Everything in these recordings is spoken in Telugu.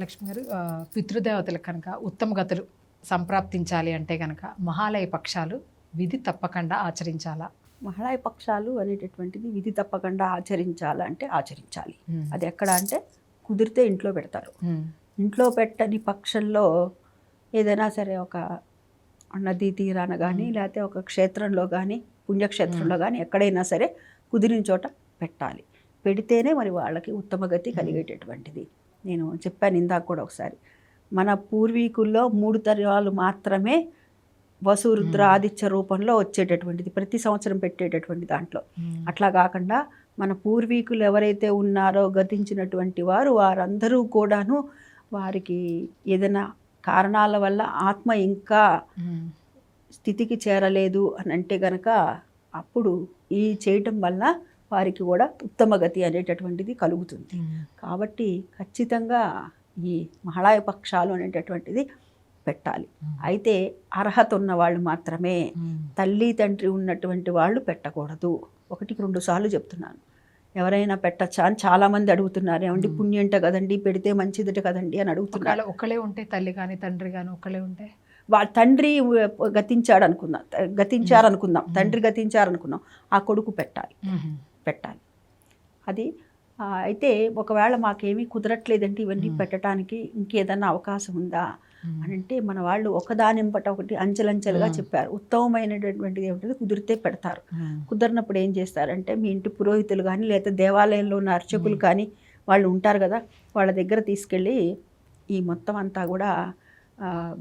లక్ష్మి గారు, పితృదేవతలకు కనుక ఉత్తమ గతులు సంప్రాప్తించాలి అంటే కనుక మహాలయ పక్షాలు విధి తప్పకుండా ఆచరించాలా? మహాళయ పక్షాలు అనేటటువంటిది విధి తప్పకుండా ఆచరించాలంటే ఆచరించాలి. అది ఎక్కడ అంటే కుదిరితే ఇంట్లో పెడతారు. ఇంట్లో పెట్టని పక్షంలో ఏదైనా సరే ఒక నదీ తీరాన కానీ లేకపోతే ఒక క్షేత్రంలో కానీ పుణ్యక్షేత్రంలో కానీ ఎక్కడైనా సరే కుదిరిన చోట పెట్టాలి. పెడితేనే మరి వాళ్ళకి ఉత్తమ గతి కలిగేటటువంటిది. నేను చెప్పాను ఇందాక కూడా ఒకసారి, మన పూర్వీకుల్లో 3 తరాలు మాత్రమే వసురుద్ర ఆదిత్య రూపంలో వచ్చేటటువంటిది, ప్రతి సంవత్సరం పెట్టేటటువంటి దాంట్లో. అట్లా కాకుండా మన పూర్వీకులు ఎవరైతే ఉన్నారో గతించినటువంటి వారందరూ కూడాను వారికి ఏదైనా కారణాల వల్ల ఆత్మ ఇంకా స్థితికి చేరలేదు అని అంటే గనక అప్పుడు ఈ చేయటం వల్ల వారికి కూడా ఉత్తమ గతి అనేటటువంటిది కలుగుతుంది. కాబట్టి ఖచ్చితంగా ఈ మహాళయ పక్షాలు అనేటటువంటిది పెట్టాలి. అయితే అర్హత ఉన్న వాళ్ళు మాత్రమే, తల్లి తండ్రి ఉన్నటువంటి వాళ్ళు పెట్టకూడదు. 1-2 సార్లు చెప్తున్నాను. ఎవరైనా పెట్టచ్చా అని చాలామంది అడుగుతున్నారు. ఏమండి పుణ్యంట కదండి, పెడితే మంచిదట కదండి అని అడుగుతున్నారు. ఒకళ్ళే ఉంటే, తల్లి కానీ తండ్రి కానీ ఒకళ్ళే ఉంటే, వాళ్ళ తండ్రి గతించారనుకుందాం, తండ్రి గతించారనుకుందాం, ఆ కొడుకు పెట్టాలి. అది అయితే ఒకవేళ మాకేమీ కుదరట్లేదంటే ఇవన్నీ పెట్టడానికి ఇంకేదన్నా అవకాశం ఉందా అని అంటే మన వాళ్ళు ఒకదానింపట ఒకటి అంచెలంచెలుగా చెప్పారు. ఉత్తమమైనటువంటిది ఏమిటంటే కుదిరితే పెడతారు. కుదరినప్పుడు ఏం చేస్తారంటే మీ ఇంటి పురోహితులు కానీ లేదా దేవాలయంలో ఉన్న అర్చకులు కానీ వాళ్ళు ఉంటారు కదా, వాళ్ళ దగ్గర తీసుకెళ్ళి ఈ మొత్తం అంతా కూడా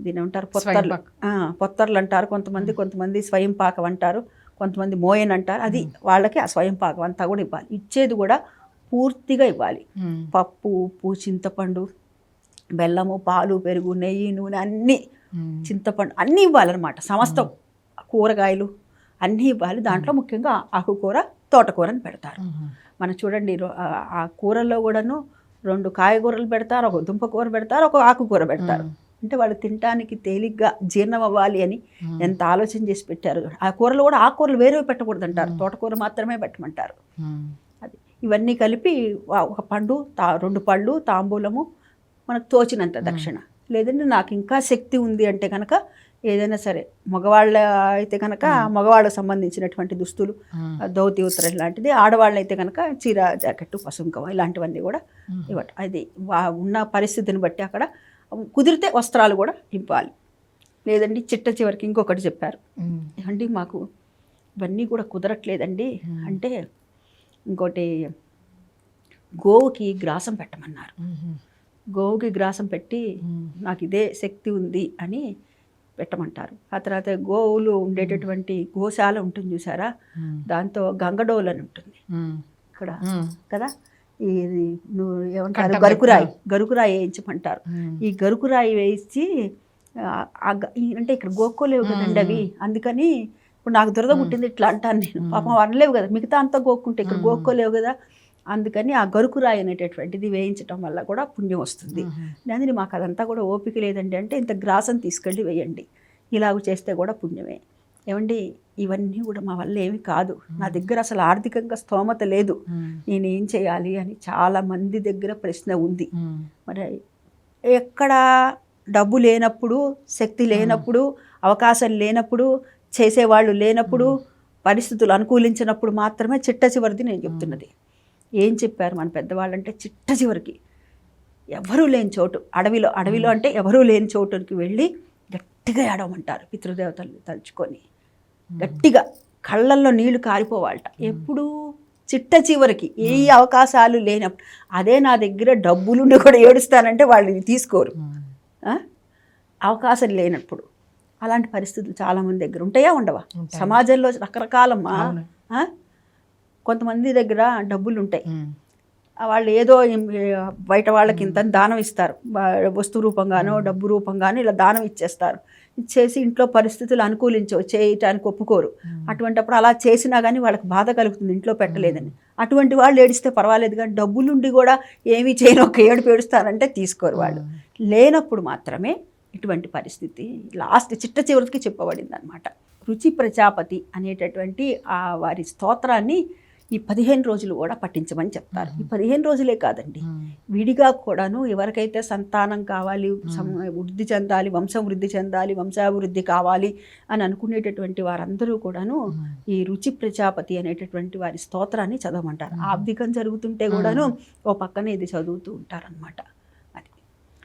దీని ఏమంటారు, పొత్తర్లు అంటారు కొంతమంది స్వయం పాకం అంటారు, కొంతమంది మోయన్ అంటారు. అది వాళ్ళకి ఆ స్వయం పాకం అంతా కూడా ఇవ్వాలి. ఇచ్చేది కూడా పూర్తిగా ఇవ్వాలి. పప్పు, ఉప్పు, చింతపండు, బెల్లము, పాలు, పెరుగు, నెయ్యి, నూనె అన్నీ, చింతపండు అన్నీ ఇవ్వాలన్నమాట. సమస్తం కూరగాయలు అన్నీ ఇవ్వాలి. దాంట్లో ముఖ్యంగా ఆకుకూర, తోటకూరని పెడతారు. మనం చూడండి ఆ కూరల్లో కూడాను 2 కాయగూరలు పెడతారు, ఒక దుంపకూర పెడతారు, ఒక ఆకుకూర పెడతారు. అంటే వాళ్ళు తినడానికి తేలిగ్గా జీర్ణం అవ్వాలి అని ఎంత ఆలోచన చేసి పెట్టారు. ఆ కూరలు కూడా ఆకుకూరలు వేరే పెట్టకూడదు అంటారు, తోటకూర మాత్రమే పెట్టమంటారు. అది ఇవన్నీ కలిపి ఒక పండు, 2 పళ్ళు, తాంబూలము, మనకు తోచినంత దక్షిణ. లేదంటే నాకు ఇంకా శక్తి ఉంది అంటే కనుక ఏదైనా సరే, మగవాళ్ళ అయితే కనుక మగవాళ్ళకు సంబంధించినటువంటి దుస్తులు, ధోతి ఉత్తరం లాంటిది, ఆడవాళ్ళు అయితే కనుక చీర, జాకెట్టు, పసుంకం ఇలాంటివన్నీ కూడా ఇవ్వటం. అది ఉన్న పరిస్థితిని బట్టి అక్కడ కుదిరితే వస్త్రాలు కూడా ఇవ్వాలి. లేదండి చిట్ట చివరికి ఇంకొకటి చెప్పారు, ఏమండి మాకు ఇవన్నీ కూడా కుదరట్లేదండి అంటే ఇంకోటి గోవుకి గ్రాసం పెట్టమన్నారు. గోవుకి గ్రాసం పెట్టి నాకు ఇదే శక్తి ఉంది అని పెట్టమంటారు. ఆ తర్వాత గోవులు ఉండేటటువంటి గోశాల ఉంటుంది చూసారా, దాంతో గంగడోలు అని ఉంటుంది ఇక్కడ కదా, ఇది నువ్వు ఏమంటారు, గరుకురాయి వేయించమంటారు. ఈ గరుకురాయి వేయించి అంటే ఇక్కడ గోక్కోలేవు కదండి అవి, అందుకని ఇప్పుడు నాకు దురద పుట్టింది ఇట్లా అంటాను నేను. పాపం అనలేవు కదా, మిగతా అంతా గోక్కుంటే ఇక్కడ గోక్కోలేవు కదా, అందుకని ఆ గరుకురాయి అనేటటువంటిది వేయించడం వల్ల కూడా పుణ్యం వస్తుంది. నేను మాకు అదంతా కూడా ఓపిక లేదండి అంటే ఇంత గ్రాసం తీసుకెళ్ళి వేయండి, ఇలాగ చేస్తే కూడా పుణ్యమే. ఏమండి ఇవన్నీ కూడా మా వల్ల ఏమి కాదు, నా దగ్గర అసలు ఆర్థికంగా స్తోమత లేదు, నేనేం చేయాలి అని చాలా మంది దగ్గర ప్రశ్న ఉంది. మరి ఎక్కడ డబ్బు లేనప్పుడు, శక్తి లేనప్పుడు, అవకాశం లేనప్పుడు, చేసేవాళ్ళు లేనప్పుడు, పరిస్థితులు అనుకూలించినప్పుడు మాత్రమే చిట్ట చివరిది నేను చెప్తున్నది. ఏం చెప్పారు మన పెద్దవాళ్ళు అంటే, చిట్ట చివరికి ఎవరూ లేని చోటు, అడవిలో అంటే ఎవరూ లేని చోటుకి వెళ్ళి గట్టిగా ఏడవమంటారు. పితృదేవతలు తలుచుకొని గట్టిగా కళ్ళల్లో నీళ్లు కారిపోవాలట. ఎప్పుడు చిట్ట చివరికి ఏ అవకాశాలు లేనప్పుడు. అదే నా దగ్గర డబ్బులుండి కూడా ఏడుస్తానంటే వాళ్ళు తీసుకోరు, అవకాశం లేనప్పుడు. అలాంటి పరిస్థితులు చాలామంది దగ్గర ఉంటాయా ఉండవా? సమాజంలో రకరకాలమ్మా. కొంతమంది దగ్గర డబ్బులు ఉంటాయి, వాళ్ళు ఏదో బయట వాళ్ళకి ఇంత దానం ఇస్తారు, వస్తు రూపంగానో డబ్బు రూపంగానో ఇలా దానం ఇచ్చేస్తారు. ఇచ్చేసి ఇంట్లో పరిస్థితులు అనుకూలించవు, చేయటానికి ఒప్పుకోరు. అటువంటిప్పుడు అలా చేసినా కానీ వాళ్ళకి బాధ కలుగుతుంది ఇంట్లో పెట్టలేదని. అటువంటి వాళ్ళు ఏడిస్తే పర్వాలేదు, కానీ డబ్బులుండి కూడా ఏమీ చేయను ఒక ఏడుపు ఏడుస్తారంటే తీసుకోరు వాళ్ళు. లేనప్పుడు మాత్రమే ఇటువంటి పరిస్థితి లాస్ట్ చిట్ట చివరికి చెప్పబడింది అనమాట. రుచి ప్రజాపతి అనేటటువంటి ఆ వారి స్తోత్రాన్ని ఈ 15 రోజులు కూడా పఠించమని చెప్తారు. ఈ 15 రోజులే కాదండి, విడిగా కూడాను ఎవరికైతే సంతానం కావాలి, వృద్ధి చెందాలి, వంశం వృద్ధి చెందాలి, వంశాభివృద్ధి కావాలి అని అనుకునేటటువంటి వారందరూ కూడాను ఈ రుచి ప్రజాపతి అనేటటువంటి వారి స్తోత్రాన్ని చదవమంటారు. ఆబ్దికం జరుగుతుంటే కూడాను ఓ పక్కన ఇది చదువుతూ ఉంటారనమాట.